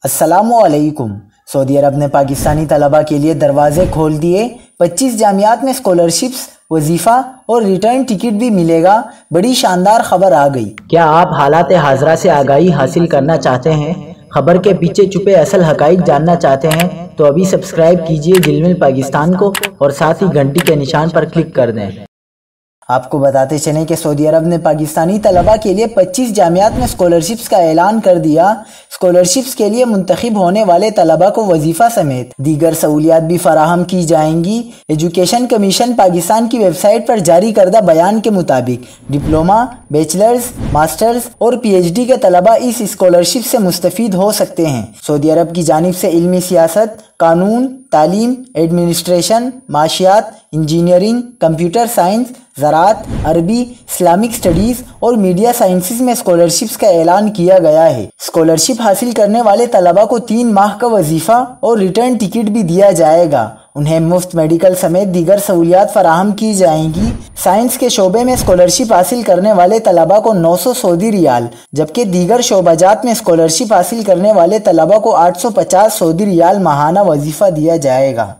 السلام علیکم۔ سعودی عرب نے پاکستانی طلباء کے لیے دروازے کھول دیے۔ 25 جامعات میں اسکالرشپس، وظیفہ اور ریٹرن ٹکٹ بھی ملے گا۔ بڑی شاندار خبر آ گئی۔ کیا آپ حالات حاضرہ سے آگاہی حاصل کرنا چاہتے ہیں؟ خبر کے پیچھے چھپے اصل حقائق جاننا چاہتے ہیں تو ابھی سبسکرائب کیجئے جلمل پاکستان کو اور ساتھ ہی گھنٹی کے نشان پر کلک کر دیں۔ آپ کو بتاتے چلیں کہ سعودی عرب نے پاکستانی طلباء کے لیے 25 جامعات میں اسکالرشپس کا اعلان کر دیا۔ اسکالرشپس کے لیے منتخب ہونے والے طلباء کو وظیفہ سمیت دیگر سہولیات بھی فراہم کی جائیں گی۔ ایجوکیشن کمیشن پاکستان کی ویب سائٹ پر جاری کردہ بیان کے مطابق ڈپلومہ، بیچلرز، ماسٹرز اور پی ایچ ڈی کے طلباء اس اسکالرشپ سے مستفید ہو سکتے ہیں۔ سعودی عرب کی جانب سے علمی سیاست، قانون، تعلیم، ایڈمنسٹریشن، معاشیات، انجینئرنگ، کمپیوٹر سائنس، زراعت، عربی، اسلامک اسٹڈیز اور میڈیا سائنسز میں اسکالرشپس کا اعلان کیا گیا ہے۔ اسکالرشپ حاصل کرنے والے طلباء کو 3 ماہ کا وظیفہ اور ریٹرن ٹکٹ بھی دیا جائے گا۔ انہیں مفت میڈیکل سمیت دیگر سہولیات فراہم کی جائیں گی۔ سائنس کے شعبے میں اسکالرشپ حاصل کرنے والے طلباء کو 900 سعودی ریال، جبکہ دیگر شعبہ جات میں اسکالرشپ حاصل کرنے والے طلباء کو 850 سعودی ریال ماہانہ وظیفہ دیا جائے گا۔